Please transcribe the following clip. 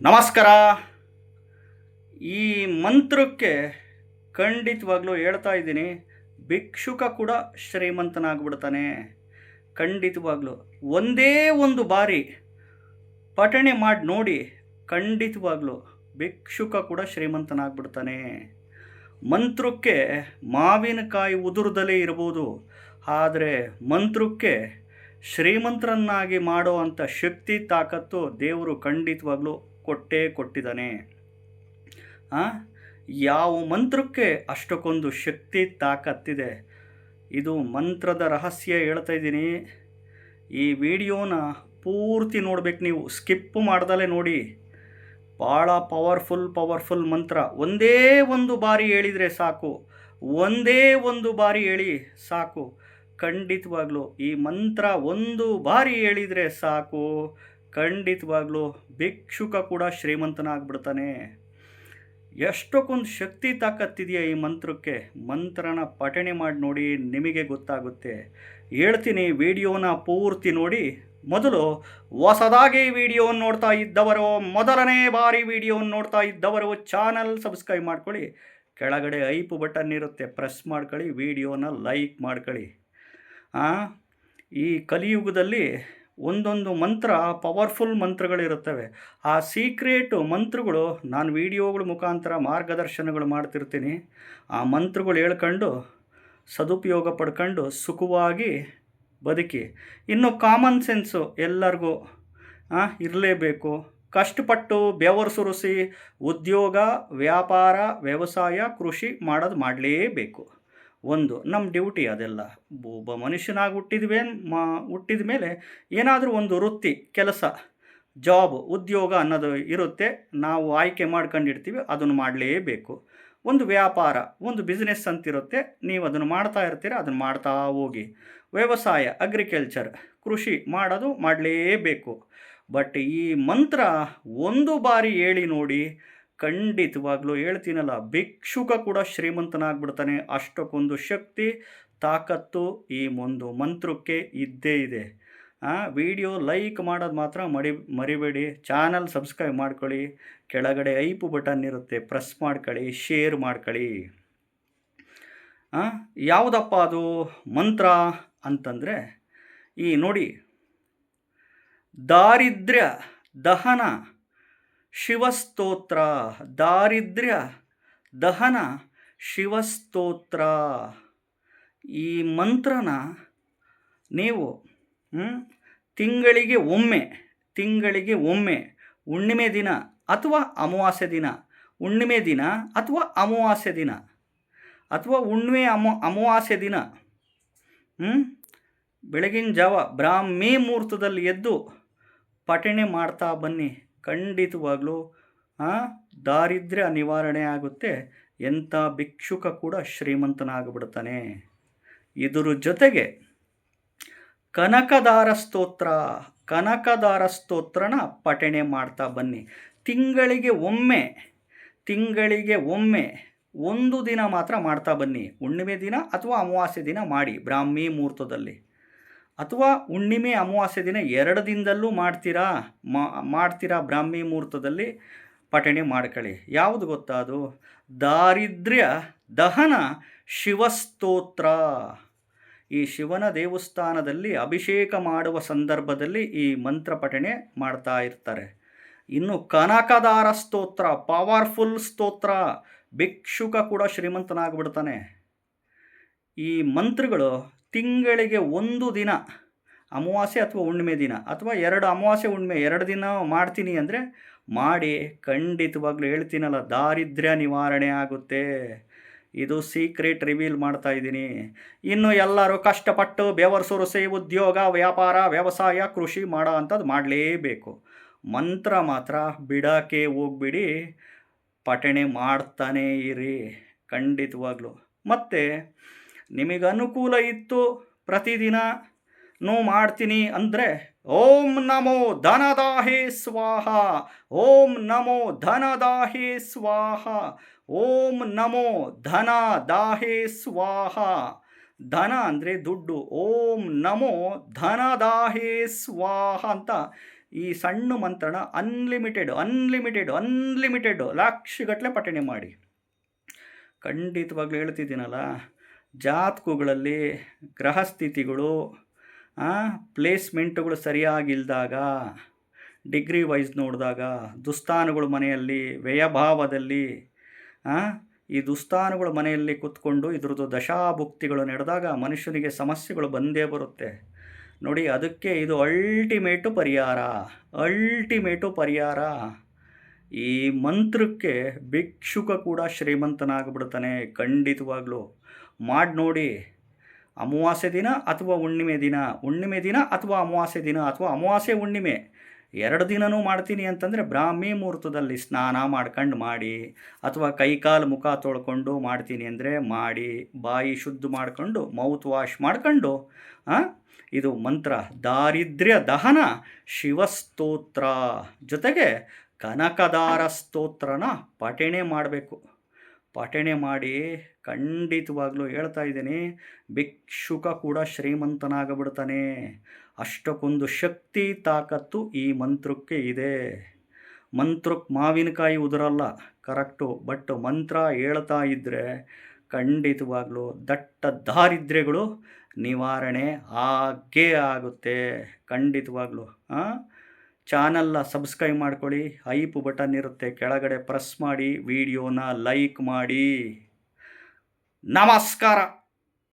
ನಮಸ್ಕಾರ. ಈ ಮಂತ್ರಕ್ಕೆ ಖಂಡಿತವಾಗ್ಲೂ ಹೇಳ್ತಾ ಇದ್ದೀನಿ, ಭಿಕ್ಷುಕ ಕೂಡ ಶ್ರೀಮಂತನಾಗ್ಬಿಡ್ತಾನೆ. ಖಂಡಿತವಾಗ್ಲೂ ಒಂದೇ ಒಂದು ಬಾರಿ ಪಠಣೆ ಮಾಡಿ ನೋಡಿ, ಖಂಡಿತವಾಗ್ಲೂ ಭಿಕ್ಷುಕ ಕೂಡ ಶ್ರೀಮಂತನಾಗ್ಬಿಡ್ತಾನೆ. ಮಂತ್ರಕ್ಕೆ ಮಾವಿನಕಾಯಿ ಉದುರದಲ್ಲೇ ಇರ್ಬೋದು, ಆದರೆ ಮಂತ್ರಕ್ಕೆ ಶ್ರೀಮಂತರನ್ನಾಗಿ ಮಾಡೋ ಅಂಥ ಶಕ್ತಿ ತಾಕತ್ತು ದೇವರು ಖಂಡಿತವಾಗ್ಲೂ ಕೊಟ್ಟೇ ಕೊಟ್ಟಿದ್ದಾನೆ. ಯಾವ ಮಂತ್ರಕ್ಕೆ ಅಷ್ಟಕ್ಕೊಂದು ಶಕ್ತಿ ತಾಕತ್ತಿದೆ. ಇದು ಮಂತ್ರದ ರಹಸ್ಯ ಹೇಳ್ತಾ ಇದ್ದೀನಿ. ಈ ವಿಡಿಯೋನ ಪೂರ್ತಿ ನೋಡ್ಬೇಕು, ನೀವು ಸ್ಕಿಪ್ ಮಾಡ್ದಲೇ ನೋಡಿ. ಭಾಳ ಪವರ್ಫುಲ್ ಮಂತ್ರ. ಒಂದೇ ಒಂದು ಬಾರಿ ಹೇಳಿದರೆ ಸಾಕು, ಒಂದೇ ಒಂದು ಬಾರಿ ಹೇಳಿ ಸಾಕು. ಖಂಡಿತವಾಗ್ಲೂ ಈ ಮಂತ್ರ ಒಂದು ಬಾರಿ ಹೇಳಿದರೆ ಸಾಕು, ಖಂಡಿತವಾಗ್ಲೂ ಭಿಕ್ಷುಕ ಕೂಡ ಶ್ರೀಮಂತನಾಗ್ಬಿಡ್ತಾನೆ. ಎಷ್ಟಕ್ಕೊಂದು ಶಕ್ತಿ ತಾಕತ್ತಿದೆಯಾ ಈ ಮಂತ್ರಕ್ಕೆ. ಮಂತ್ರನ ಪಠಣೆ ಮಾಡಿ ನೋಡಿ, ನಿಮಗೆ ಗೊತ್ತಾಗುತ್ತೆ. ಹೇಳ್ತೀನಿ, ವಿಡಿಯೋನ ಪೂರ್ತಿ ನೋಡಿ. ಮೊದಲು ಹೊಸದಾಗಿ ವಿಡಿಯೋವನ್ನು ನೋಡ್ತಾ ಇದ್ದವರು, ಮೊದಲನೇ ಬಾರಿ ವಿಡಿಯೋವನ್ನು ನೋಡ್ತಾ ಇದ್ದವರು ಚಾನಲ್ ಸಬ್ಸ್ಕ್ರೈಬ್ ಮಾಡ್ಕೊಳ್ಳಿ. ಕೆಳಗಡೆ ಐಪ್ ಬಟನ್ ಇರುತ್ತೆ, ಪ್ರೆಸ್ ಮಾಡ್ಕೊಳ್ಳಿ, ವಿಡಿಯೋನ ಲೈಕ್ ಮಾಡ್ಕೊಳ್ಳಿ. ಈ ಕಲಿಯುಗದಲ್ಲಿ ಒಂದೊಂದು ಮಂತ್ರ ಪವರ್ಫುಲ್ ಮಂತ್ರಗಳಿರುತ್ತವೆ. ಆ ಸೀಕ್ರೆಟ್ ಮಂತ್ರಗಳು ನಾನು ವಿಡಿಯೋಗಳ ಮುಖಾಂತರ ಮಾರ್ಗದರ್ಶನಗಳು ಮಾಡ್ತಿರ್ತೀನಿ. ಆ ಮಂತ್ರಗಳು ಹೇಳ್ಕೊಂಡು ಸದುಪಯೋಗ ಪಡ್ಕೊಂಡು ಸುಖವಾಗಿ ಬದುಕಿ. ಇನ್ನು ಕಾಮನ್ ಸೆನ್ಸು ಎಲ್ಲರಿಗೂ ಇರಲೇಬೇಕು. ಕಷ್ಟಪಟ್ಟು ಬೆವರು ಸುರಿಸಿ ಉದ್ಯೋಗ, ವ್ಯಾಪಾರ, ವ್ಯವಸಾಯ, ಕೃಷಿ ಮಾಡೋದು ಮಾಡಲೇಬೇಕು. ನಮ್ಮ ಡ್ಯೂಟಿ ಅದೆಲ್ಲ. ಒಬ್ಬ ಮನುಷ್ಯನಾಗಿ ಹುಟ್ಟಿದ ಮೇಲೆ ಏನಾದರೂ ಒಂದು ವೃತ್ತಿ, ಕೆಲಸ, ಜಾಬ್, ಉದ್ಯೋಗ ಅನ್ನೋದು ಇರುತ್ತೆ. ನಾವು ಆಯ್ಕೆ ಮಾಡ್ಕೊಂಡಿರ್ತೀವಿ, ಅದನ್ನು ಮಾಡಲೇಬೇಕು. ಒಂದು ವ್ಯಾಪಾರ, ಒಂದು ಬಿಸ್ನೆಸ್ ಅಂತಿರುತ್ತೆ, ನೀವು ಅದನ್ನು ಮಾಡ್ತಾ ಇರ್ತೀರ, ಅದನ್ನು ಮಾಡ್ತಾ ಹೋಗಿ. ವ್ಯವಸಾಯ, ಅಗ್ರಿಕಲ್ಚರ್, ಕೃಷಿ ಮಾಡೋದು ಮಾಡಲೇಬೇಕು. ಬಟ್ ಈ ಮಂತ್ರ ಒಂದು ಬಾರಿ ಹೇಳಿ ನೋಡಿ, ಖಂಡಿತವಾಗ್ಲೂ ಹೇಳ್ತೀನಲ್ಲ, ಭಿಕ್ಷುಕ ಕೂಡ ಶ್ರೀಮಂತನಾಗ್ಬಿಡ್ತಾನೆ. ಅಷ್ಟಕ್ಕೊಂದು ಶಕ್ತಿ ತಾಕತ್ತು ಈ ಒಂದು ಮಂತ್ರಕ್ಕೆ ಇದ್ದೇ ಇದೆ. ವಿಡಿಯೋ ಲೈಕ್ ಮಾಡೋದು ಮಾತ್ರ ಮರಿಬೇಡಿ. ಚಾನಲ್ ಸಬ್ಸ್ಕ್ರೈಬ್ ಮಾಡ್ಕೊಳ್ಳಿ. ಕೆಳಗಡೆ ಐಪ್ ಬಟನ್ ಇರುತ್ತೆ, ಪ್ರೆಸ್ ಮಾಡ್ಕೊಳ್ಳಿ, ಶೇರ್ ಮಾಡ್ಕೊಳ್ಳಿ. ಯಾವುದಪ್ಪ ಅದು ಮಂತ್ರ ಅಂತಂದರೆ, ಈ ನೋಡಿ, ದಾರಿದ್ರ್ಯ ದಹನ ಶಿವಸ್ತೋತ್ರ. ದಾರಿದ್ರ್ಯ ದಹನ ಶಿವಸ್ತೋತ್ರ. ಈ ಮಂತ್ರನ ನೀವು ತಿಂಗಳಿಗೆ ಒಮ್ಮೆ ಹುಣ್ಣಿಮೆ ದಿನ ಅಥವಾ ಅಮಾವಾಸ್ಯೆ ದಿನ, ಹುಣ್ಣಿಮೆ ದಿನ ಅಥವಾ ಅಮಾವಾಸ್ಯೆ ದಿನ ಅಥವಾ ಅಮಾವಾಸ್ಯೆ ದಿನ ಬೆಳಗಿನ ಜಾವ ಬ್ರಾಹ್ಮಿ ಮುಹೂರ್ತದಲ್ಲಿ ಎದ್ದು ಪಠಣೆ ಮಾಡ್ತಾ ಬನ್ನಿ. ಖಂಡಿತವಾಗ್ಲೂ ದಾರಿದ್ರ್ಯ ನಿವಾರಣೆ ಆಗುತ್ತೆ. ಎಂಥ ಭಿಕ್ಷುಕ ಕೂಡ ಶ್ರೀಮಂತನಾಗ್ಬಿಡ್ತಾನೆ. ಇದರ ಜೊತೆಗೆ ಕನಕದಾರ ಸ್ತೋತ್ರನ ಪಠಣೆ ಮಾಡ್ತಾ ಬನ್ನಿ. ತಿಂಗಳಿಗೆ ಒಮ್ಮೆ ಒಂದು ದಿನ ಮಾತ್ರ ಮಾಡ್ತಾ ಬನ್ನಿ. ಹುಣ್ಣಿಮೆ ದಿನ ಅಥವಾ ಅಮಾವಾಸ್ಯೆ ದಿನ ಮಾಡಿ, ಬ್ರಾಹ್ಮಿ ಮುಹೂರ್ತದಲ್ಲಿ. ಅಥವಾ ಹುಣ್ಣಿಮೆ ಅಮಾವಾಸ್ಯೆ ದಿನ 2 ದಿನದಲ್ಲೂ ಮಾಡ್ತೀರಾ ಬ್ರಾಹ್ಮಿ ಮುಹೂರ್ತದಲ್ಲಿ ಪಠಣೆ ಮಾಡ್ಕೊಳ್ಳಿ. ಯಾವುದು ಗೊತ್ತಾ ಅದು? ದಾರಿದ್ರ್ಯ ದಹನ ಶಿವಸ್ತೋತ್ರ. ಈ ಶಿವನ ದೇವಸ್ಥಾನದಲ್ಲಿ ಅಭಿಷೇಕ ಮಾಡುವ ಸಂದರ್ಭದಲ್ಲಿ ಈ ಮಂತ್ರ ಪಠಣೆ ಮಾಡ್ತಾ ಇರ್ತಾರೆ. ಇನ್ನು ಕನಕದಾರ ಸ್ತೋತ್ರ, ಪವರ್ಫುಲ್ ಸ್ತೋತ್ರ. ಭಿಕ್ಷುಕ ಕೂಡ ಶ್ರೀಮಂತನಾಗ್ಬಿಡ್ತಾನೆ. ಈ ಮಂತ್ರಗಳು ತಿಂಗಳಿಗೆ ಒಂದು ದಿನ, ಅಮಾವಾಸ್ಯೆ ಅಥವಾ ಹುಣ್ಣಿಮೆ ದಿನ ಅಥವಾ 2 ಅಮಾವಾಸ್ಯೆ ಹುಣ್ಣಿಮೆ 2 ದಿನ ಮಾಡ್ತೀನಿ ಅಂದರೆ ಮಾಡಿ. ಖಂಡಿತವಾಗ್ಲೂ ಹೇಳ್ತೀನಲ್ಲ, ದಾರಿದ್ರ್ಯ ನಿವಾರಣೆ ಆಗುತ್ತೆ. ಇದು ಸೀಕ್ರೆಟ್ ರಿವೀಲ್ ಮಾಡ್ತಾ ಇದ್ದೀನಿ. ಇನ್ನು ಎಲ್ಲರೂ ಕಷ್ಟಪಟ್ಟು ಬೆವರು ಸುರಿಸಿ ಉದ್ಯೋಗ, ವ್ಯಾಪಾರ, ವ್ಯವಸಾಯ, ಕೃಷಿ ಮಾಡೋ ಅಂಥದ್ದು ಮಾಡಲೇಬೇಕು. ಮಂತ್ರ ಮಾತ್ರ ಬಿಡೋಕ್ಕೆ ಹೋಗ್ಬಿಡಿ, ಪಠಣೆ ಮಾಡ್ತಾನೇ ಇರಿ ಖಂಡಿತವಾಗ್ಲೂ. ಮತ್ತು ನಿಮಗೆ ಅನುಕೂಲ ಇತ್ತು ಪ್ರತಿದಿನನೂ ಮಾಡ್ತೀನಿ ಅಂದರೆ, ಓಂ ನಮೋ ಧನದಾಹೇ ಸ್ವಾಹ, ಓಂ ನಮೋ ಧನದಾಹೇ ಸ್ವಾಹ, ಓಂ ನಮೋ ಧನದಾಹೇ ಸ್ವಾಹ. ಧನ ಅಂದರೆ ದುಡ್ಡು. ಓಂ ನಮೋ ಧನದಾಹೇ ಸ್ವಾಹ ಅಂತ ಈ ಸಣ್ಣ ಮಂತ್ರನ ಅನ್ಲಿಮಿಟೆಡ್ ಲಕ್ಷಗಟ್ಟಲೆ ಪಠಣೆ ಮಾಡಿ. ಖಂಡಿತವಾಗ್ಲೂ ಹೇಳ್ತಿದ್ದೀನಲ್ಲ, ಜಾತಕಗಳಲ್ಲಿ ಗ್ರಹಸ್ಥಿತಿಗಳು ಪ್ಲೇಸ್ಮೆಂಟುಗಳು ಸರಿಯಾಗಿಲ್ದಾಗ, ಡಿಗ್ರಿ ವೈಸ್ ನೋಡಿದಾಗ, ದುಸ್ಥಾನಗಳು ಮನೆಯಲ್ಲಿ ವ್ಯಯಭಾವದಲ್ಲಿ, ಈ ದುಸ್ಥಾನಗಳು ಮನೆಯಲ್ಲಿ ಕೂತ್ಕೊಂಡು ಇದ್ರದ್ದು ದಶಾಭುಕ್ತಿಗಳು ನಡೆದಾಗ ಮನುಷ್ಯನಿಗೆ ಸಮಸ್ಯೆಗಳು ಬಂದೇ ಬರುತ್ತೆ ನೋಡಿ. ಅದಕ್ಕೆ ಇದು ಅಲ್ಟಿಮೇಟು ಪರಿಹಾರ. ಈ ಮಂತ್ರಕ್ಕೆ ಭಿಕ್ಷುಕ ಕೂಡ ಶ್ರೀಮಂತನಾಗ್ಬಿಡ್ತಾನೆ. ಖಂಡಿತವಾಗ್ಲೂ ಮಾಡಿ ನೋಡಿ. ಅಮಾವಾಸ್ಯೆ ದಿನ ಅಥವಾ ಹುಣ್ಣಿಮೆ ದಿನ ಅಥವಾ ಅಮಾವಾಸ್ಯೆ ದಿನ ಅಥವಾ ಅಮಾವಾಸ್ಯೆ ಹುಣ್ಣಿಮೆ 2 ದಿನವೂ ಮಾಡ್ತೀನಿ ಅಂತಂದರೆ ಬ್ರಾಹ್ಮಿ ಮುಹೂರ್ತದಲ್ಲಿ ಸ್ನಾನ ಮಾಡ್ಕೊಂಡು ಮಾಡಿ, ಅಥವಾ ಕೈಕಾಲು ಮುಖ ತೊಳ್ಕೊಂಡು ಮಾಡ್ತೀನಿ ಅಂದರೆ ಮಾಡಿ, ಬಾಯಿ ಶುದ್ಧ ಮಾಡಿಕೊಂಡು ಮೌತ್ ವಾಶ್ ಮಾಡ್ಕೊಂಡು ಇದು ಮಂತ್ರ ದಾರಿದ್ರ್ಯ ದಹನ ಶಿವಸ್ತೋತ್ರ ಜೊತೆಗೆ ಕನಕದಾರ ಸ್ತೋತ್ರನ ಪಠಣೆ ಮಾಡಬೇಕು. ಪಠಣೆ ಮಾಡಿ ಖಂಡಿತವಾಗ್ಲೂ ಹೇಳ್ತಾ ಇದ್ದೀನಿ, ಭಿಕ್ಷುಕ ಕೂಡ ಶ್ರೀಮಂತನಾಗಬಿಡ್ತಾನೆ. ಅಷ್ಟಕ್ಕೊಂದು ಶಕ್ತಿ ತಾಕತ್ತು ಈ ಮಂತ್ರಕ್ಕೆ ಇದೆ. ಮಂತ್ರಕ್ಕೆ ಮಾವಿನಕಾಯಿ ಉದುರಲ್ಲ, ಕರೆಕ್ಟು. ಬಟ್ ಮಂತ್ರ ಹೇಳ್ತಾ ಇದ್ದರೆ ಖಂಡಿತವಾಗ್ಲೂ ದಟ್ಟ ದಾರಿದ್ರ್ಯಗಳು ನಿವಾರಣೆ ಆಗೇ ಆಗುತ್ತೆ. ಖಂಡಿತವಾಗ್ಲೂ ಚಾನಲ್ನ ಸಬ್ಸ್ಕ್ರೈಬ್ ಮಾಡ್ಕೊಳ್ಳಿ. ಐಪ್ ಬಟನ್ ಇರುತ್ತೆ ಕೆಳಗಡೆ, ಪ್ರೆಸ್ ಮಾಡಿ, ವಿಡಿಯೋನ ಲೈಕ್ ಮಾಡಿ. ನಮಸ್ಕಾರ.